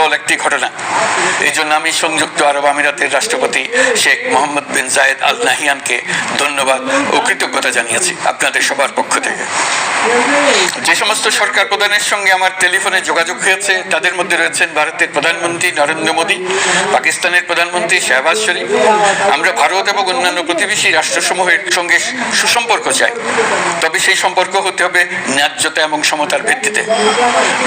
বিরল একটি ঘটনা। এই জন্য আমি সংযুক্ত আরব আমিরাতের রাষ্ট্রপতি শেখ মোহাম্মদ বিন জায়েদ আল নাহিয়ানকে ধন্যবাদ ও কৃতজ্ঞতা জানিয়েছি আপনাদের সবার পক্ষ থেকে। যে সমস্ত সরকার প্রধানের সঙ্গে আমার টেলিফোনে যোগাযোগ হয়েছে তাদের মধ্যে রয়েছেন ভারতের প্রধানমন্ত্রী নরেন্দ্র মোদী, পাকিস্তানের প্রধানমন্ত্রী শাহবাজ শরীফ। আমরা ভারত এবং অন্যান্য প্রতিবেশী রাষ্ট্রসমূহের সঙ্গে সুসম্পর্ক চাই, তবে সেই সম্পর্ক হতে হবে ন্যায্যতা এবং সমতার ভিত্তিতে।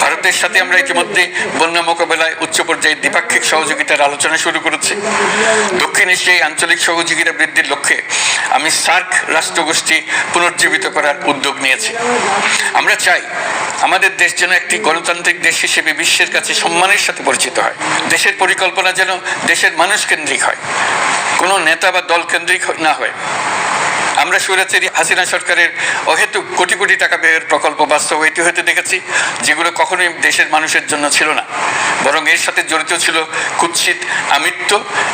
ভারতের সাথে আমরা ইতিমধ্যে বন্যা মোকাবেলায় উচ্চ পর্যায়ে দ্বিপাক্ষিক সহযোগিতার আলোচনা শুরু করেছি। দক্ষিণ এশিয়ায় আঞ্চলিক সহযোগিতা বৃদ্ধির লক্ষ্যে আমি সার্ক রাষ্ট্রগোষ্ঠী পুনর্জীবিত করার উদ্যোগ নিয়েছি। আমরা চাই আমাদের দেশ যেন একটি গণতান্ত্রিক দেশ হিসেবে বিশ্বের কাছে সম্মানের সাথে পরিচিত হয়। দেশের পরিকল্পনা যেন দেশের মানুষ কেন্দ্রিক হয়, কোনো নেতা বা দল কেন্দ্রিক না হয়। আমরা স্বৈরাচারী হাসিনা সরকারের অহেতুক কোটি কোটি টাকা ব্যয়ের প্রকল্প বাস্তবায়িত হতে দেখেছি, যেগুলো কখনোই দেশের মানুষের জন্য ছিল না, বরং এর সাথে জড়িত ছিল কুৎসিত আমিত্ব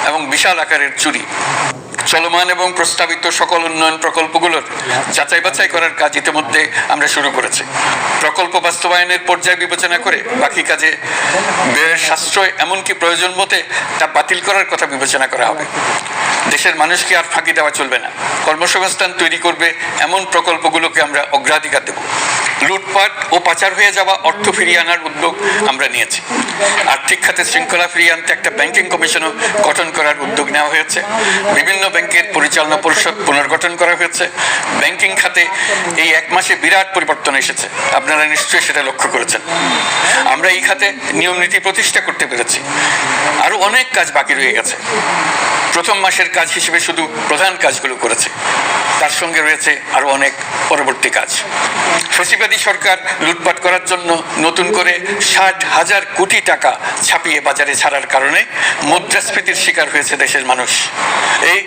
এবং বিশাল আকারের চুরি। চলমান এবং প্রস্তাবিত সকল উন্নয়ন প্রকল্পগুলোর যাচাই বাছাই করার কাজ ইতিমধ্যে আমরা শুরু করেছি। প্রকল্প বাস্তবায়নের পর্যায় বিবেচনা করে বাকি কাজে ব্যয়ের সাশ্রয় এমনকি প্রয়োজন মতে তা বাতিল করার কথা বিবেচনা করা হবে। দেশের মানুষকে আর ফাঁকি দেওয়া চলবে না। কর্মসংস্থান তৈরি করবে এমন প্রকল্পগুলোকে আমরা অগ্রাধিকার দেব। লুটপাট ও পাচার হয়ে যাওয়া অর্থ ফিরিয়ে আনার উদ্যোগ আমরা নিয়েছি। আর্থিক খাতে শৃঙ্খলা ফিরিয়ে আনতে একটা ব্যাংকিং কমিশনও গঠন করার উদ্যোগ নেওয়া হয়েছে। বিভিন্ন ব্যাংকের পরিচালনা পরিষদ পুনর্গঠন করা হয়েছে। ব্যাংকিং খাতে এই এক মাসে বিরাট পরিবর্তন এসেছে, আপনারা নিশ্চয়ই সেটা লক্ষ্য করেছেন। আমরা এই খাতে নিয়ম নীতি প্রতিষ্ঠা করতে পেরেছি। আরো অনেক কাজ বাকি রয়ে গেছে। প্রথম মাসের কাজ হিসেবে শুধু প্রধান কাজগুলো করেছে, তার সঙ্গে রয়েছে আরো অনেক পরবর্তী কাজ। ফ্যাসিবাদী সরকার লুটপাট করার জন্য নতুন করে 60,000 কোটি টাকা ছাপিয়ে বাজারে ছাড়ার কারণে মুদ্রাস্ফীতির শিকার হয়েছে দেশের মানুষ। এই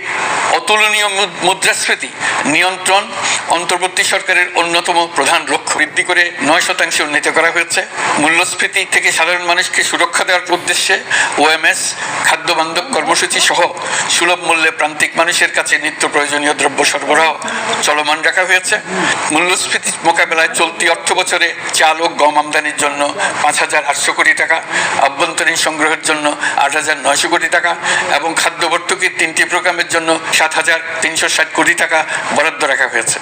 অতুলনীয় মুদ্রাস্ফীতি নিয়ন্ত্রণ অন্তর্বর্তী সরকারের অন্যতম প্রধান লক্ষ্য। বৃদ্ধি করে 9% উন্নীত করা হয়েছে। মূল্যস্ফীতি থেকে সাধারণ মানুষকে সুরক্ষা দেওয়ার উদ্দেশ্যে ওএমএস, খাদ্য বান্ধব কর্মসূচি সহ সুলভ মূল্যে প্রান্তিক মানুষের কাছে নিত্য প্রয়োজনীয় দ্রব্য সরবরাহ চলমান রাখা হয়েছে। মূল্যস্ফীতি মোকাবেলায় চলতি অর্থ বছরে চাল ও গম আমদানির জন্য 5,800 কোটি টাকা, আভ্যন্তরীণ সংগ্রহের জন্য 8,900 কোটি টাকা এবং খাদ্য ভর্তুকির 3টি প্রোগ্রামের জন্য 7,360 কোটি টাকা বরাদ্দ রাখা হয়েছে।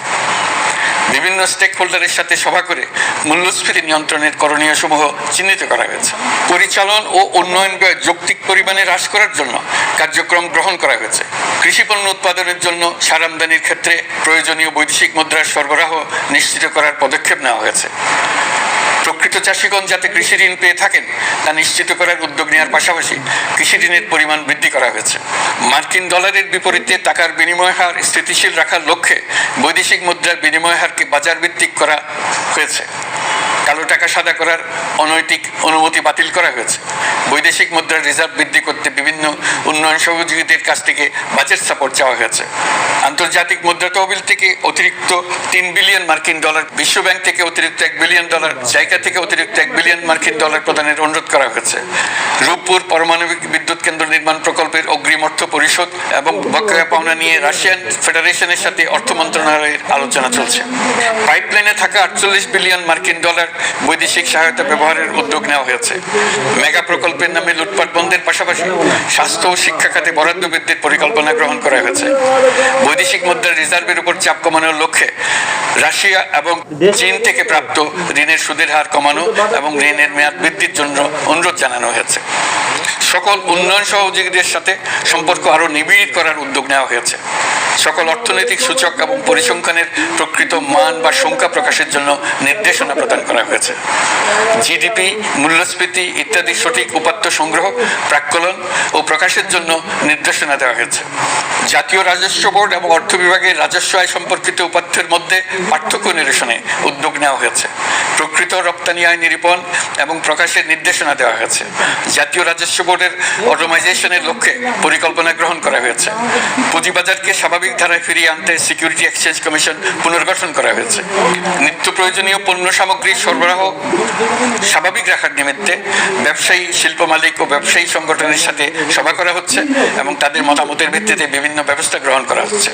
বিভিন্ন স্টেক হোল্ডারের সাথে সভা করে মূল্যস্ফীতি নিয়ন্ত্রণের করণীয় সমূহ চিহ্নিত করা হয়েছে। পরিচালন ও উন্নয়ন ব্যয় যৌক্তিক পরিমাণে হ্রাস করার জন্য কার্যক্রম গ্রহণ করা হয়েছে। কৃষি পণ্য উৎপাদনের জন্য সার আমদানির ক্ষেত্রে প্রয়োজনীয় বৈদেশিক মুদ্রার সরবরাহ নিশ্চিত করার পদক্ষেপ নেওয়া হয়েছে। প্রকৃত চাষিগণ যাতে কৃষি ঋণ পেয়ে থাকেন তা নিশ্চিত করার উদ্যোগ নেওয়ার পাশাপাশি কৃষি ঋণের পরিমাণ বৃদ্ধি করা হয়েছে। মার্কিন ডলারের বিপরীতে টাকার বিনিময় হার স্থিতিশীল রাখার লক্ষ্যে বৈদেশিক মুদ্রার বিনিময় হারকে বাজার ভিত্তিক করা হয়েছে। কালো টাকা সাদা করার অনৈতিক অনুমতি বাতিল করা হয়েছে। বৈদেশিক মুদ্রার রিজার্ভ বৃদ্ধি করতে বিভিন্ন উন্নয়ন সহযোগীদের কাছ থেকে বাজেট সাপোর্ট চাওয়া হয়েছে। আন্তর্জাতিক মুদ্রা তহবিল থেকে অতিরিক্ত 3 বিলিয়ন মার্কিন ডলার, বিশ্ব ব্যাংক থেকে অতিরিক্ত 1 বিলিয়ন ডলার, জায়গা থেকে অতিরিক্ত 1 বিলিয়ন মার্কিন ডলার প্রদানের অনুরোধ করা হয়েছে। রূপপুর পারমাণবিক বিদ্যুৎ কেন্দ্র নির্মাণ প্রকল্পের অগ্রিম অর্থ পরিশোধ এবং বকেয়া পাওনা নিয়ে রাশিয়ান ফেডারেশনের সাথে অর্থ মন্ত্রণালয়ের আলোচনা চলছে। পাইপলাইনে থাকা 48 বিলিয়ন মার্কিন ডলার বৈদেশিক সহায়তা ব্যবহারের উদ্যোগ নেওয়া হয়েছে। মেগা প্রকল্পের নামে লুটপাট বন্ধের পাশাপাশি স্বাস্থ্য ও শিক্ষা খাতে বরাদ্দ বৃদ্ধির পরিকল্পনা গ্রহণ করা হয়েছে। বৈদেশিক মুদ্রার রিজার্ভের উপর চাপ কমানোর লক্ষ্যে রাশিয়া এবং চীন থেকে প্রাপ্ত ঋণের সুদের হার কমানো এবং ঋণের মেয়াদ বৃদ্ধির জন্য অনুরোধ জানানো হয়েছে। সকল উন্নয়ন সহযোগীদের সাথে সম্পর্ক আরো নিবিড় করার উদ্যোগ নেওয়া হয়েছে। সকল অর্থনৈতিক সূচক এবং পরিসংখ্যানের প্রকৃত মান বা সংখ্যা প্রকাশের জন্য নির্দেশনা প্রদান করা হয়েছে। জিডিপি, মূল্যস্ফীতি ইত্যাদি সঠিক উপাত্ত সংগ্রহ, প্রাক্কলন ও প্রকাশের জন্য নির্দেশনা দেওয়া হয়েছে। জাতীয় রাজস্ব বোর্ড এবং অর্থ বিভাগের রাজস্ব আয় সম্পর্কিত উপাত্তের মধ্যে পার্থক্য নিরসনে উদ্যোগ নেওয়া হয়েছে। প্রকৃত রপ্তানি আয় নিরূপণ এবং প্রকাশের নির্দেশনা দেওয়া হয়েছে। জাতীয় রাজস্ব বোর্ডের অটোমাইজেশনের লক্ষ্যে পরিকল্পনা গ্রহণ করা হয়েছে। পুঁজিবাজারকে স্বাভাবিক ধারায় ফিরিয়ে আনতে সিকিউরিটি এক্সচেঞ্জ কমিশন পুনর্গঠন করা হয়েছে। নিত্য প্রয়োজনীয় পণ্য সামগ্রীর সরবরাহ স্বাভাবিক রাখার নিমিত্তে ব্যবসায়ী, শিল্প মালিক ও ব্যবসায়ী সংগঠন সংগঠনের সাথে সভা করা হচ্ছে এবং তাদের মতামতের ভিত্তিতে বিভিন্ন ব্যবস্থা গ্রহণ করা হচ্ছে।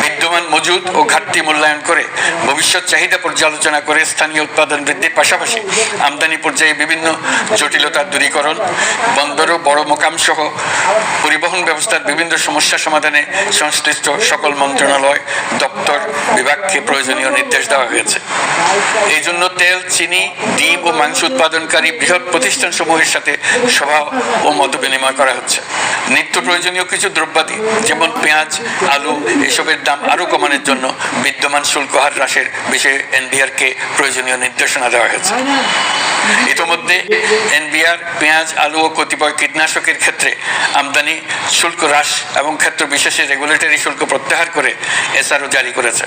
বিদ্যমান মজুদ ও ঘাটতি মূল্যায়ন করে ভবিষ্যৎ চাহিদা পর্যালোচনা করে স্থানীয় উৎপাদন বৃদ্ধির পাশাপাশি আমদানি পর্যায়ে বিভিন্ন জটিলতার দূরীকরণ, বন্দর ও বড় মোকাম সহ পরিবহন ব্যবস্থার বিভিন্ন সমস্যা সমাধানে সংশ্লিষ্ট সকল মন্ত্রণালয়, দপ্তর, বিভাগকে প্রয়োজনীয় নির্দেশ দেওয়া হয়েছে। এই জন্য তেল, চিনি, ডিম ও মাংস উৎপাদনকারী বৃহৎ প্রতিষ্ঠানসমূহের সাথে সভা ও মত বিনিময় করা হচ্ছে। নিত্য প্রয়োজনীয় কিছু দ্রব্যাদি যেমন পেঁয়াজ, আলু এসবের দাম আরও কমানোর জন্য বিদ্যমান শুল্ক হার হ্রাসের বিষয়ে এনবিআরকে প্রয়োজনীয় নির্দেশনা দেওয়া হয়েছে। ইতোমধ্যে এনবিআর পেঁয়াজ, আলু ও কতিপয় কীটনাশকের ক্ষেত্রে আমদানি শুল্ক হ্রাস এবং ক্ষেত্র বিশেষে রেগুলেটরি শুল্ক প্রত্যাহার করে এসআরও জারি করেছে।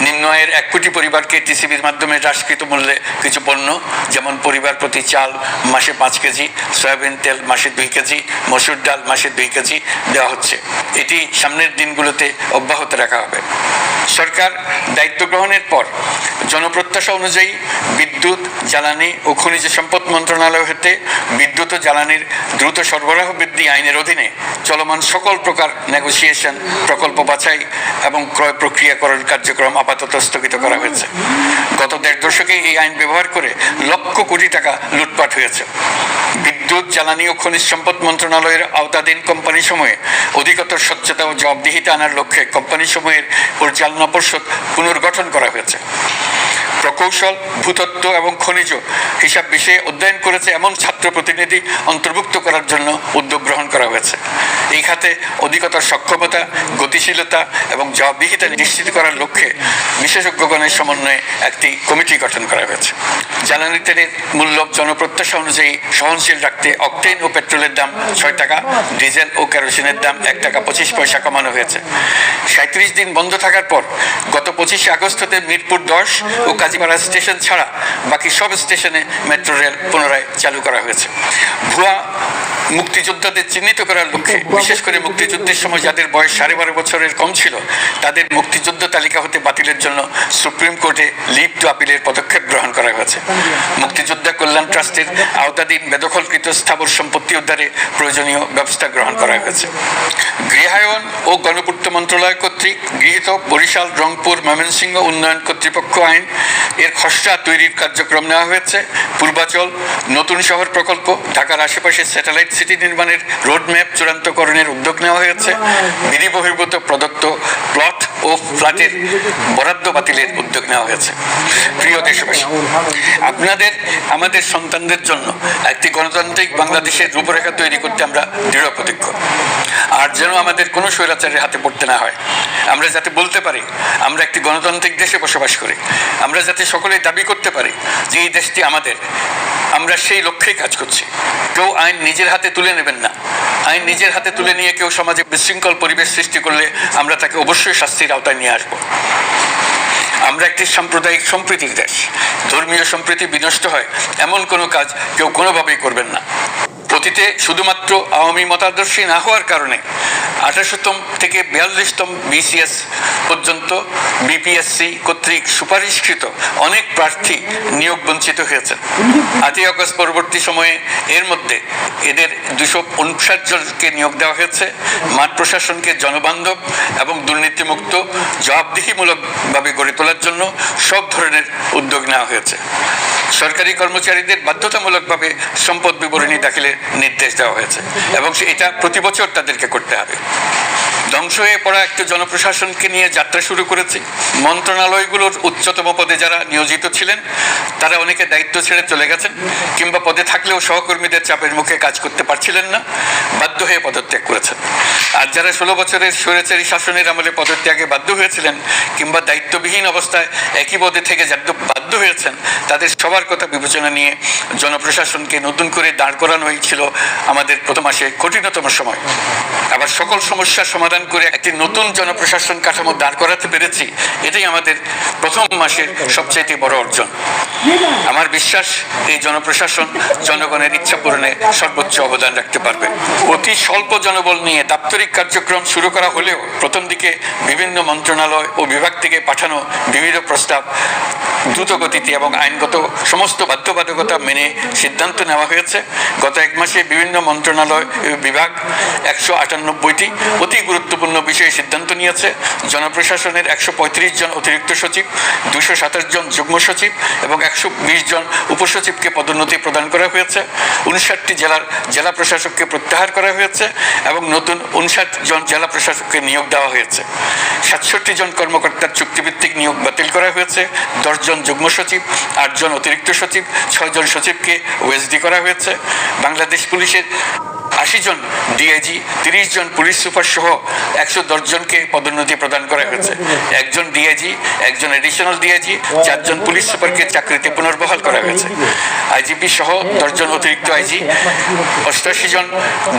নিম্ন আয়ের 1 কোটি পরিবারকে টিসিবির মাধ্যমে হ্রাসকৃত মূল্যে কিছু পণ্য যেমন পরিবার প্রতি চাল মাসে 5 কেজি, সয়াবিন তেল মাসে 2 কেজি, মসুর ডাল মাসে 2 কেজি দেওয়া হচ্ছে। এটি সামনের দিনগুলোতে অব্যাহত রাখা হবে। সরকার দায়িত্ব গ্রহণের পর জনপ্রত্যাশা অনুযায়ী বিদ্যুৎ, জ্বালানি ও খনিজ সম্পদ মন্ত্রণালয় হতে বিদ্যুৎ ও জ্বালানির দ্রুত সরবরাহ বৃদ্ধি আইনের অধীনে চলমান সকল প্রকার নেগোসিয়েশন, প্রকল্প বাছাই এবং ক্রয় প্রক্রিয়াকরণ কার্যক্রম আপাতত স্থগিত করা হয়েছে। গত 1.5 দশকে এই আইন ব্যবহার করে লক্ষ কোটি টাকা লুটপাট হয়েছে। বিদ্যুৎ, জ্বালানি ও খনিজ সম্পদ মন্ত্রণালয়ের আওতাধীন কোম্পানি সমূহে অধিকতর স্বচ্ছতা ও জবাবদিহিতা আনার লক্ষ্যে কোম্পানি সমূহের পরিচালনা পর্ষদ পুনর্গঠন করা হয়েছে। প্রকৌশল, ভূতত্ত্ব এবং খনিজ হিসাব বিষয়ে অধ্যয়ন করেছে এমন ছাত্র প্রতিনিধি অন্তর্ভুক্ত করার জন্য উদ্যোগ গ্রহণ করা হয়েছে। এই খাতে অধিকতর সক্ষমতা, গতিশীলতা এবং জবাবদিহিতা নিশ্চিত করার লক্ষ্যে বিশেষজ্ঞগণের সমন্বয়ে একটি কমিটি গঠন করা হয়েছে। জ্বালানি তেলের মূল্য জনপ্রত্যাশা অনুযায়ী সহনশীল রাখতে অকটেন ও পেট্রোলের দাম 6 টাকা, ডিজেল ও কেরোসিনের দাম 1 টাকা 25 পয়সা কমানো হয়েছে। 37 দিন বন্ধ থাকার পর গত 25 আগস্ট হতে মিরপুর 10 ও কাজীপাড়া স্টেশন ছাড়া বাকি সব স্টেশনে মেট্রো রেল পুনরায় চালু করা হয়েছে। ভুয়া মুক্তিযোদ্ধাদের চিহ্নিত করার লক্ষ্যে বিশেষ করে মুক্তিযুদ্ধের সময় যাদের বয়স 12.5 বছরের কম ছিল তাদের মুক্তিযুদ্ধ তালিকা হতে বাতিলের জন্য সুপ্রিম কোর্টে লিভ টু আপিলের পদক্ষেপ গ্রহণ করা হয়েছে। মুক্তিযোদ্ধা কল্যাণ ট্রাস্টের আওতাধীন বেদখলকৃত স্থাবর সম্পত্তি উদ্ধারে প্রয়োজনীয় ব্যবস্থা গ্রহণ করা হয়েছে। গৃহায়ন ও গণপূর্ত মন্ত্রণালয় কর্তৃক গৃহীত বরিশাল, রংপুর, ময়মনসিংহ উন্নয়ন কর্তৃপক্ষ আইন এর খসড়া তৈরির কার্যক্রম নেওয়া হয়েছে। পূর্বাচল নতুন শহর প্রকল্প, ঢাকার আশেপাশে স্যাটেলাইট সিটি নির্মাণের রোডম্যাপ চূড়ান্তকরণের উদ্যোগ নেওয়া হয়েছে। বিধি বহির্ভূত প্রদত্ত প্লট ও ফ্ল্যাটের বরাদ্দ বাতিলের উদ্যোগ নেওয়া হয়েছে। প্রিয় দেশবাসী, আপনাদের আমাদের সন্তানদের জন্য একটি গণতান্ত্রিক বাংলাদেশের রূপরেখা তৈরি করতে আমরা দৃঢ় প্রতিজ্ঞ। আর যেন আমাদের কোনো স্বৈরাচারের হাতে পড়তে না হয়। আমরা যাতে বলতে পারি আমরা একটি গণতান্ত্রিক দেশে বসবাস করি, আমরা যাতে সকলেই দাবি করতে পারি যে এই দেশটি আমাদের, আমরা সেই লক্ষ্যেই কাজ করছি। কেউ আইন নিজের হাতে তুলে নেবেন না। আইন নিজের হাতে তুলে নিয়ে কেউ সমাজে বিশৃঙ্খল পরিবেশ সৃষ্টি করলে আমরা তাকে অবশ্যই শাস্তির আওতায় নিয়ে আসবো। আমরা একটি সাম্প্রদায়িক সম্প্রীতির দেশ। ধর্মীয় সম্প্রীতি বিনষ্ট হয় এমন কোনো কাজ কেউ কোনোভাবেই করবেন না। অতীতে শুধুমাত্র আওয়ামী মতাদর্শী না হওয়ার কারণে 28তম থেকে 42তম বিসিএস পর্যন্ত বিপিএসসি কর্তৃক সুপারিশকৃত অনেক প্রার্থী নিয়োগ বঞ্চিত হয়েছেন। 8ই আগস্ট পরবর্তী সময়ে এর মধ্যে এদের 259 জনকে নিয়োগ দেওয়া হয়েছে। মাঠ প্রশাসনকে জনবান্ধব এবং দুর্নীতিমুক্ত জবাবদিহিমূলকভাবে গড়ে তোলার জন্য সব ধরনের উদ্যোগ নেওয়া হয়েছে। সরকারি কর্মচারীদের বাধ্যতামূলকভাবে সম্পদ বিবরণী দাখিলের নির্দেশ দেওয়া হয়েছে এবং এটা প্রতি বছর তাদেরকে করতে হবে। ধ্বংস হয়ে পড়া একটা জনপ্রশাসনকে নিয়ে যাত্রা শুরু করেছি। মন্ত্রণালয়গুলোর উচ্চতম পদে যারা নিয়োজিত ছিলেন তারা অনেকে দায়িত্ব ছেড়ে চলে গেছেন, কিংবা পদে থাকলেও সহকর্মীদের চাপের মুখে কাজ করতে পারছিলেন না, বাধ্য হয়ে পদত্যাগ করেছেন। আর যারা 16 বছরের স্বৈরাচারী শাসনের আমলে পদত্যাগে বাধ্য হয়েছিলেন কিংবা দায়িত্ববিহীন অবস্থায় একই পদে থেকে বাধ্য হয়েছেন, তাদের সবার কথা বিবেচনা নিয়ে জনপ্রশাসনকে নতুন করে দাঁড় করানো হয়েছিল আমাদের প্রথম মাসে কঠিনতম সময়। আবার সকল সমস্যার সমাধান প্রদান করে একটি নতুন জনপ্রশাসন কাঠামো দাঁড় করাতে পেরেছি, এটাই আমাদের প্রথম মাসের সবচেয়ে বড় অর্জন। আমার বিশ্বাস এই জনপ্রশাসন জনগণের ইচ্ছা পূরণে সর্বোচ্চ অবদান রাখতে পারবে। অতি স্বল্প জনবল নিয়ে দাপ্তরিক কার্যক্রম শুরু করা হলেও প্রথম দিকে বিভিন্ন মন্ত্রণালয় ও বিভাগ থেকে পাঠানো বিবিধ প্রস্তাব দ্রুত গতিতে এবং আইনগত সমস্ত বাধ্যবাধকতা মেনে সিদ্ধান্ত নেওয়া হয়েছে। গত এক মাসে বিভিন্ন মন্ত্রণালয় ও বিভাগ 198টি অতি গুরুত্বপূর্ণ বিষয়ে সিদ্ধান্ত নিয়েছে। জনপ্রশাসনের 135 জন অতিরিক্ত সচিব, 227 জন যুগ্ম সচিব এবং 120 জন উপসচিবকে পদোন্নতি প্রদান করা হয়েছে। 59টি জেলার জেলা প্রশাসককে প্রত্যাহার করা হয়েছে এবং নতুন 59 জন জেলা প্রশাসককে নিয়োগ দেওয়া হয়েছে। 67 জন কর্মকর্তার চুক্তিভিত্তিক নিয়োগ বাতিল করা হয়েছে। 10 জন যুগ্ম সচিব, 8 জন অতিরিক্ত সচিব, 6 জন সচিবকে ওএসডি করা হয়েছে। বাংলাদেশ পুলিশের 80 জন ডিআইজি, 30 জন পুলিশ সুপার সহ 110 জনকে পদোন্নতি প্রদান করা হয়েছে। 1 জন ডিআইজি, 1 জন এডিশনাল ডিআইজি, 4 জন পুলিশ সুপারকে চাকরিতে পুনর্বহাল করা হয়েছে। আইজিপি সহ 10 জন অতিরিক্ত আইজি, 88 জন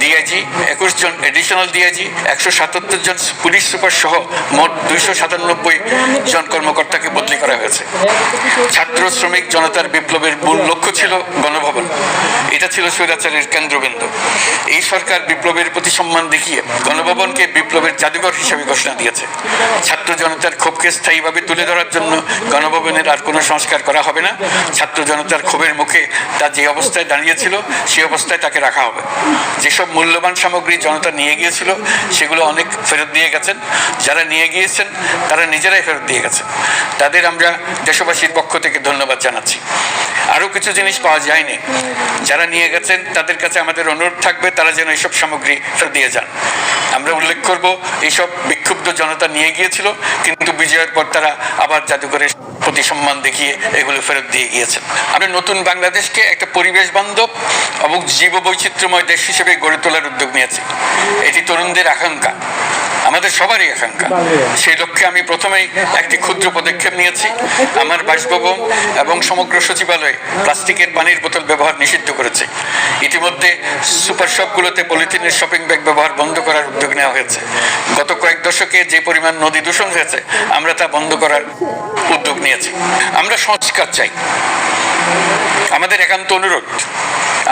ডিআইজি, 21 জন এডিশনাল ডিআইজি, 177 জন পুলিশ সুপার সহ মোট 297 জন কর্মকর্তাকে বদলি করা হয়েছে। ছাত্র শ্রমিক জনতার বিপ্লবের মূল লক্ষ্য ছিল গণভবন। এটা ছিল স্বৈরাচারের কেন্দ্রবিন্দু। এই সরকার বিপ্লবের প্রতি সম্মান দেখিয়ে গণভবনকে বিপ্লবের জাদুঘর হিসেবে ঘোষণা দিয়েছে। ছাত্র জনতার ক্ষোভকে স্থায়ীভাবে তুলে ধরার জন্য গণভবনের আর কোনো সংস্কার করা হবে না। ছাত্র জনতার ক্ষোভের মুখে তা যে অবস্থায় দাঁড়িয়েছিল সেই অবস্থায় তাকে রাখা হবে। যেসব মূল্যবান সামগ্রী জনতা নিয়ে গিয়েছিল সেগুলো অনেক ফেরত দিয়ে গেছেন। যারা নিয়ে গিয়েছেন তারা নিজেরাই ফেরত দিয়ে গেছেন। তাদের আমরা দেশবাসীর পক্ষ থেকে ধন্যবাদ জানাচ্ছি। আরও কিছু জিনিস পাওয়া যায়নি। যারা নিয়ে গেছেন তাদের কাছে আমাদের অনুরোধ থাকবে তারা যেন এইসব সামগ্রী ফেরত দিয়ে যান। আমরা উল্লেখ করব এইসব বিক্ষুব্ধ জনতা নিয়ে গিয়েছিল, কিন্তু বিজয়ের পর তারা আবার জাদুঘরের প্রতি সম্মান দেখিয়ে এগুলো ফেরত দিয়ে গিয়েছেন। আমরা নতুন বাংলাদেশকে একটা পরিবেশ বান্ধব এবং জীব বৈচিত্র্যময় দেশ হিসেবে গড়ে তোলার উদ্যোগ নিয়েছি। এটি তরুণদের আকাঙ্ক্ষা, আমাদের সবারই আকাঙ্ক্ষা। সেই লক্ষ্যে আমি প্রথমেই একটি ক্ষুদ্র পদক্ষেপ নিয়েছি। আমার বাসভবন এবং সমগ্র সচিবালয়ে প্লাস্টিকের পানির বোতল ব্যবহার নিষিদ্ধ করেছে। ইতিমধ্যে সুপার শপগুলোতে পলিথিনের শপিং ব্যাগ ব্যবহার বন্ধ করার উদ্যোগ নেওয়া হয়েছে। গত কয়েক দশকে যে পরিমাণ নদী দূষণ হয়েছে আমরা তা বন্ধ করার উদ্যোগ নিয়েছি। আমরা সংস্কার চাই। আমাদের একান্ত অনুরোধ,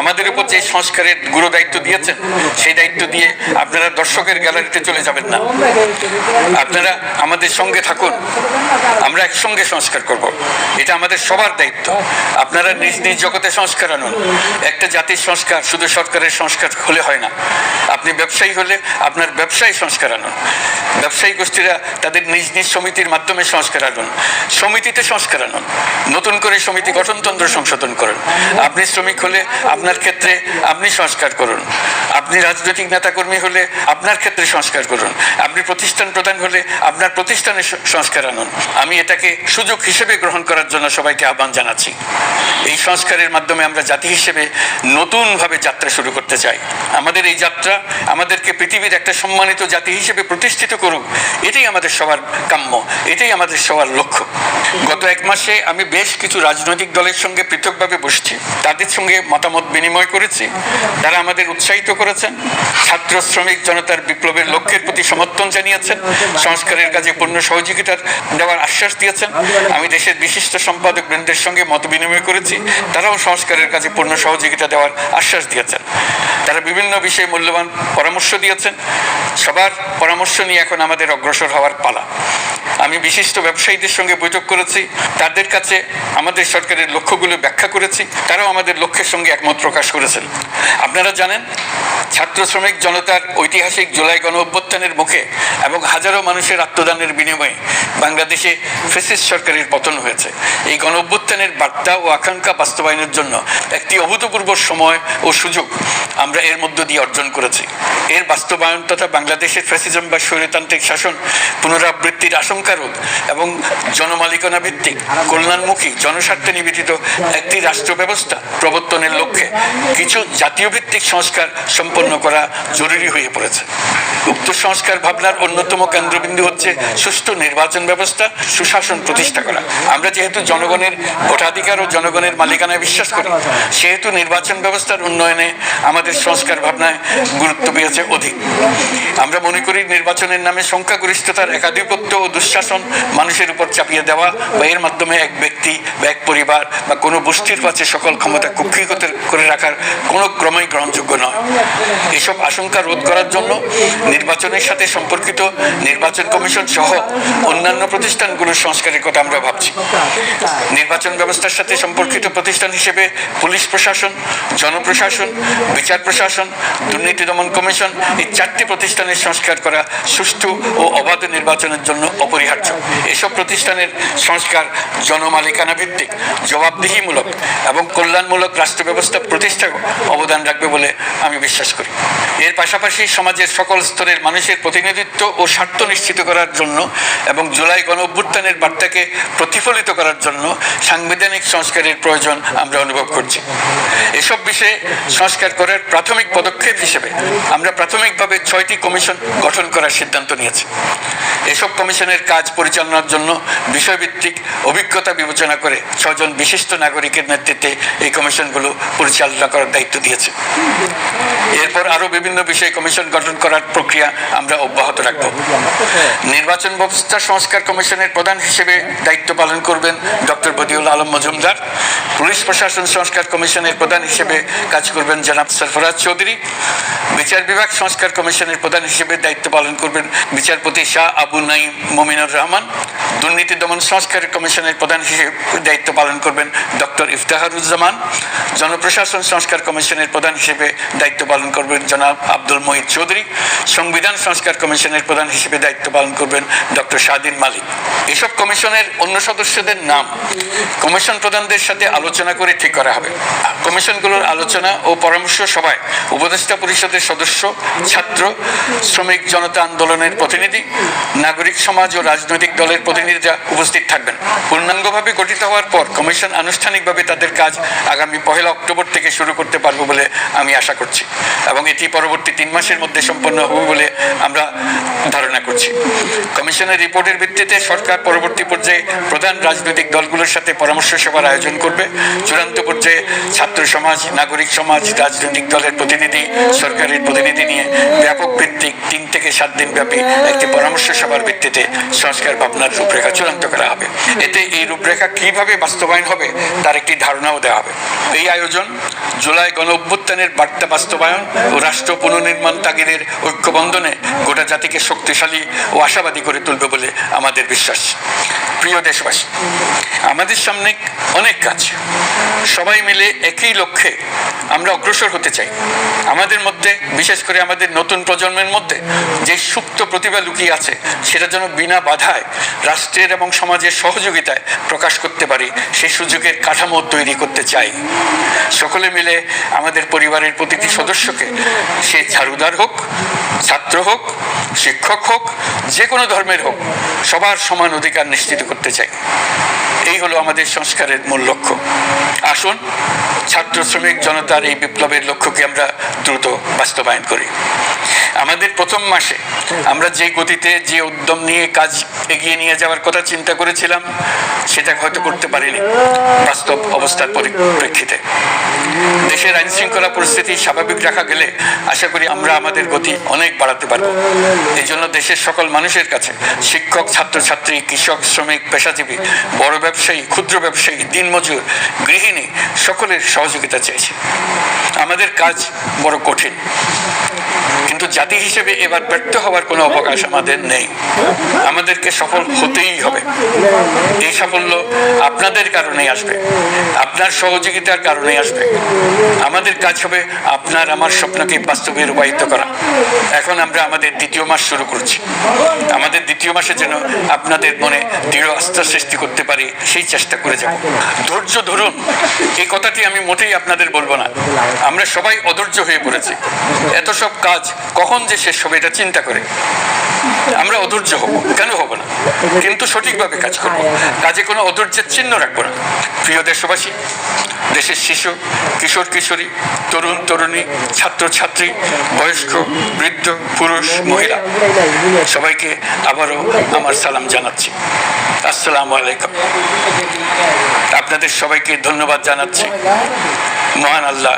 আমাদের উপর যে সংস্কারের গুরু দায়িত্ব দিয়েছেন সেই দায়িত্ব দিয়ে আপনারা দর্শকের গ্যালারিতে চলে যাবেন না। আপনারা আমাদের সঙ্গে থাকুন, আমরা একসঙ্গে সংস্কার করব। এটা আমাদের সবার দায়িত্ব। আপনারা নিজ নিজ জগতে সংস্কার আনুন। একটা জাতির সংস্কার শুধু সরকারের সংস্কার হলে হয় না। আপনি ব্যবসায়ী হলে আপনার ব্যবসায়ী সংস্কার আনুন। ব্যবসায়ী গোষ্ঠীরা তাদের নিজ নিজ সমিতির মাধ্যমে সংস্কার আনুন। সমিতিতে সংস্কার আনুন। নতুন করে সমিতি গঠনতন্ত্র সংশোধন করুন। আপনি শ্রমিক হলে আপনার ক্ষেত্রে আপনি সংস্কার করুন। আপনি রাজনৈতিক নেতাকর্মী হলে আপনার ক্ষেত্রে সংস্কার করুন। আপনি প্রতিষ্ঠান প্রধান হলে আপনার প্রতিষ্ঠানের সংস্কার আনুন। আমি এটাকে সুযোগ হিসেবে গ্রহণ করার জন্য সবাইকে আহ্বান জানাচ্ছি। এই সংস্কারের মাধ্যমে আমরা জাতি হিসেবে নতুনভাবে যাত্রা শুরু করতে চাই। আমাদের এই যাত্রা আমাদেরকে পৃথিবীর একটা সম্মানিত জাতি হিসেবে প্রতিষ্ঠিত করুক, এটাই আমাদের সবার কাম্য, এটাই আমাদের সবার লক্ষ্য। গত এক মাসে আমি বেশ কিছু রাজনৈতিক দলের সঙ্গে পৃথকভাবে বসছি। তাদের সঙ্গে মতামত বিনিময় করেছি। তারা আমাদের উৎসাহিত করেছেন, ছাত্র শ্রমিক জনতার বিপ্লবের লক্ষ্যের প্রতি সমর্থন জানিয়েছেন, সংস্কারের কাজে পূর্ণ সহযোগিতা দেওয়ার আশ্বাস দিয়েছেন। আমি দেশের বিশিষ্ট সম্পাদক বৃন্দের সঙ্গে মত বিনিময় করেছি। তারাও সংস্কারের কাজে পূর্ণ সহযোগিতা দেওয়ার আশ্বাস দিয়েছেন। তারা বিভিন্ন বিষয়ে মূল্যবান পরামর্শ দিয়েছেন। সবার পরামর্শ নিয়ে এখন আমাদের অগ্রসর হওয়ার পালা। আমি বিশিষ্ট ব্যবসায়ীদের সঙ্গে বৈঠক করেছি। তাদের কাছে আমাদের সরকারের লক্ষ্যগুলো ব্যাখ্যা করেছি। তারাও আমাদের লক্ষ্যের সঙ্গে একমত প্রকাশ করেছেন। আপনারা জানেন, ছাত্র শ্রমিক জনতার ঐতিহাসিক জুলাই গণ অভ্যুত্থানের মুখে এবং হাজারো মানুষের আত্মদানের বিনিময়ে বাংলাদেশে ফ্যাসিস্ট সরকারের পতন হয়েছে। এই গণ অভ্যুত্থানের বার্তা ও আকাঙ্ক্ষা বাস্তবায়নের জন্য একটি অভূতপূর্ব সময় ও সুযোগ আমরা এর মধ্য দিয়ে অর্জন করেছি। এর বাস্তবায়ন তথা বাংলাদেশের ফ্যাসিজম বা স্বৈরতান্ত্রিক শাসন পুনরাবৃত্তির আশঙ্কা রোধ এবং জনমালিকানা ভিত্তিক কল্যাণমুখী জনস্বার্থে নিবেদিত একটি রাষ্ট্র ব্যবস্থা প্রবর্তনের লক্ষ্যে কিছু জাতীয় ভিত্তিক সংস্কার সম্পন্ন করা জরুরি হয়ে পড়েছে। উক্ত সংস্কার ভাবনার অন্যতম কেন্দ্রবিন্দু হচ্ছে সুষ্ঠু নির্বাচন ব্যবস্থা, সুশাসন প্রতিষ্ঠা করা। আমরা যেহেতু জনগণের ভোটাধিকার ও জনগণের মালিকানায় বিশ্বাস করি, সেহেতু নির্বাচন ব্যবস্থার উন্নয়নে আমাদের সংস্কার ভাবনায় গুরুত্ব পেয়েছে অধিক। আমরা মনে করি নির্বাচনের নামে সংখ্যাগরিষ্ঠতার একাধিপত্য ও দুঃশাসন মানুষের উপর চাপিয়ে দেওয়া বা এর মাধ্যমে এক ব্যক্তি বা এক পরিবার বা কোনো গোষ্ঠীর কাছে সকল ক্ষমতা কুক্ষিগত করে রাখার কোনো ক্রমেই গ্রহণযোগ্য নয়। এসব আশঙ্কা রোধ করার জন্য নির্বাচনের সাথে সম্পর্কিত নির্বাচন কমিশন সহ অন্যান্য প্রতিষ্ঠানগুলোর সংস্কারের কথা আমরা ভাবছি। নির্বাচন ব্যবস্থার সাথে সম্পর্কিত প্রতিষ্ঠান হিসেবে পুলিশ প্রশাসন, জনপ্রশাসন, বিচার প্রশাসন, দুর্নীতি দমন কমিশন এই 4টি প্রতিষ্ঠানের সংস্কার করা সুষ্ঠু ও অবাধ নির্বাচনের জন্য অপরিহার্য। এসব প্রতিষ্ঠানের সংস্কার জনমালিকানা ভিত্তিক, জবাবদিহিমূলক এবং কল্যাণমূলক রাষ্ট্র ব্যবস্থা প্রতিষ্ঠায় অবদান রাখবে বলে আমি বিশ্বাস করি। এর পাশাপাশি সমাজের সকল স্তরের মানুষের প্রতিনিধিত্ব ও স্বার্থ নিশ্চিত করার জন্য এবং জুলাই গণঅভ্যুত্থানের বার্তাকে প্রতিফলিত করার জন্য সাংবিধানিক সংস্কারের প্রয়োজন আমরা অনুভব করছি। এসব বিষয়ে সংস্কার করার প্রাথমিক পদক্ষেপ হিসেবে আমরা প্রাথমিকভাবে 6টি কমিশন গঠন করার সিদ্ধান্ত নিয়েছি। এসব কমিশনের কাজ পরিচালনার জন্য বিষয়ভিত্তিক অভিজ্ঞতা বিবেচনা করে 6 জন বিশিষ্ট নাগরিকের নেতৃত্বে এই কমিশনগুলো পরিচালনা করার দায়িত্ব দিয়েছে। এরপর আরও বিভিন্ন বিষয়ে কমিশন গঠন করার প্রক্রিয়া আমরা অব্যাহত রাখব। নির্বাচন ব্যবস্থা সংস্কার কমিশনের প্রধান হিসেবে দায়িত্ব পালন করবেন ডক্টর বদিউল আলম মজুমদার। পুলিশ প্রশাসন সংস্কার কমিশনের প্রধান হিসেবে কাজ করবেন জনাব সরফরাজ চৌধুরী। বিচার বিভাগ সংস্কার কমিশনের প্রধান হিসেবে দায়িত্ব পালন করবেন বিচারপতি শাহ আবু নাঈম মুমিনুর রহমান। দুর্নীতি দমন সংস্কার কমিশনের প্রধান হিসেবে দায়িত্ব পালন করবেন ডক্টর ইফতেখারুজ্জামান। জনপ্রশাসন সংস্কার কমিশনের প্রধান হিসেবে দায়িত্ব পালন করবেন জনাব আব্দুল মহিদ চৌধুরী। সংবিধান সংস্কার কমিশনের প্রধান হিসেবে দায়িত্ব পালন করবেন ডক্টর শাহদিন মালিক। এসব কমিশনের অন্য সদস্যদের নাম কমিশন প্রধানদের সাথে আলোচনা করে ঠিক করা হবে। কমিশনগুলোর আলোচনা ও পরামর্শ সভায় উপদেষ্টা পরিষদের সদস্য, ছাত্র, শ্রমিক জনতা আন্দোলনের প্রতিনিধি, নাগরিক সমাজ ও রাজনৈতিক দলের প্রতিনিধিরা উপস্থিত থাকবেন। পূর্ণাঙ্গভাবে গঠিত হওয়ার পর কমিশন আনুষ্ঠানিকভাবে তাদের কাজ আগামী 1 অক্টোবর থেকে শুরু করতে পারবো বলে আমি আশা করছি এবং এটি পরবর্তী 3 মাসের মধ্যে সম্পন্ন হবে বলে আমরা ধারণা করছি। কমিশনের রিপোর্টের ভিত্তিতে সরকার পরবর্তী পর্যায়ে প্রধান রাজনৈতিক দলগুলোর সাথে পরামর্শ সভার আয়োজন করবে। চূড়ান্ত পর্যায়ে ছাত্র সমাজ, নাগরিক সমাজ, রাজনৈতিক দলের প্রতিনিধি, সরকারের প্রতিনিধি নিয়ে ব্যাপক ভিত্তিক 3 থেকে 7 দিন ব্যাপী একটি পরামর্শ সভার ভিত্তিতে সংস্কার ভাবনার রূপরেখা চূড়ান্ত করা হবে। এতে এই রূপরেখা কিভাবে বাস্তবায়ন হবে তার একটি ধারণাও দেওয়া হবে। এই আয়োজন জুলাই গণঅভ্যুত্থানের বার্তা বাস্তবায়ন ও রাষ্ট্র পুনর্নির্মাণ তাগিদের ঐক্যবন্ধনে গোটা জাতিকে শক্তিশালী ও আশাবাদী করে তুলবে বলে আমাদের বিশ্বাস। প্রিয় দেশবাসী, আমাদের সামনে অনেক কাজ। সবাই মিলে একই লক্ষ্যে আমরা অগ্রসর হতে চাই। আমাদের মধ্যে, বিশেষ করে আমাদের নতুন প্রজন্মের মধ্যে যে সুপ্ত প্রতিভা লুকিয়ে আছে, সেটা যেন বিনা বাধায় রাষ্ট্রের এবং সমাজের সহযোগিতায় প্রকাশ করতে পারি, সেই সুযোগের কাঠামো তৈরি করতে চাই। সকলে মিলে আমাদের পরিবারের প্রতিটি সদস্যকে, সে ঝাড়ুদার হোক, ছাত্র হোক, শিক্ষক হোক, যে কোনো ধর্মের হোক, সবার সমান অধিকার নিশ্চিত করতে চাই। এই হলো আমাদের সংস্কারের মূল লক্ষ্য। আসুন ছাত্র শ্রমিক জনতার এই বিপ্লবের লক্ষ্যকে আমরা দ্রুত বাস্তবায়ন করি। আমাদের প্রথম মাসে আমরা যে গতিতে, যে উদ্যম নিয়ে কাজ এগিয়ে নিয়ে যাওয়ার কথা চিন্তা করেছিলাম, সেটা হয়তো করতে পারিনি বাস্তব অবস্থার পরিপ্রেক্ষিতে। দেশের আইন শৃঙ্খলা পরিস্থিতি স্বাভাবিক রাখা গেলে আশা করি আমরা আমাদের গতি অনেক বাড়াতে পারবো। এই জন্য দেশের সকল মানুষের কাছে, শিক্ষক, ছাত্রছাত্রী, কৃষক, শ্রমিক, পেশাজীবী, বড় ব্যবসায়ী, ক্ষুদ্র ব্যবসায়ী, দিনমজুর, গৃহিণী, সকলের সহযোগিতা চাইছি। আমাদের কাজ বড় কঠিন, কিন্তু জাতি হিসেবে এবার ব্যর্থ হওয়ার কোনো অবকাশ আমাদের নেই। আমাদেরকে সফল হতেই হবে। এই সাফল্য আপনাদের কারণেই আসবে, আপনার সহযোগিতার কারণেই আসবে। আমাদের কাজ হবে আপনার আমার স্বপ্নকে বাস্তবে রূপায়িত করা। এখন আমরা আমাদের 2য় মাস শুরু করছি। আমাদের 2য় মাসে যেন আপনাদের মনে দৃঢ় আস্থা সৃষ্টি করতে পারি, সেই চেষ্টা করে যাব। ধৈর্য ধরুন, এই কথাটি আমি মোটেই আপনাদের বলবো না। আমরা সবাই অধৈর্য হয়ে পড়েছি। এত সব কাজ কখন যে শেষ হবে এটা চিন্তা করে। আমরা অধৈর্য হব, কেন হব না, কিন্তু সঠিকভাবে কাজ করব, কাজে কোনো অধৈর্যের চিহ্ন রাখবো না। প্রিয় দেশবাসী, দেশের শিশু, কিশোর কিশোরী, তরুণ তরুণী, ছাত্র ছাত্রী, বয়স্ক, বৃদ্ধ, পুরুষ, মহিলা, সবাইকে আবারও আমার সালাম জানাচ্ছি। আসসালামু আলাইকুম। আপনাদের সবাইকে ধন্যবাদ জানাচ্ছি। মহান আল্লাহ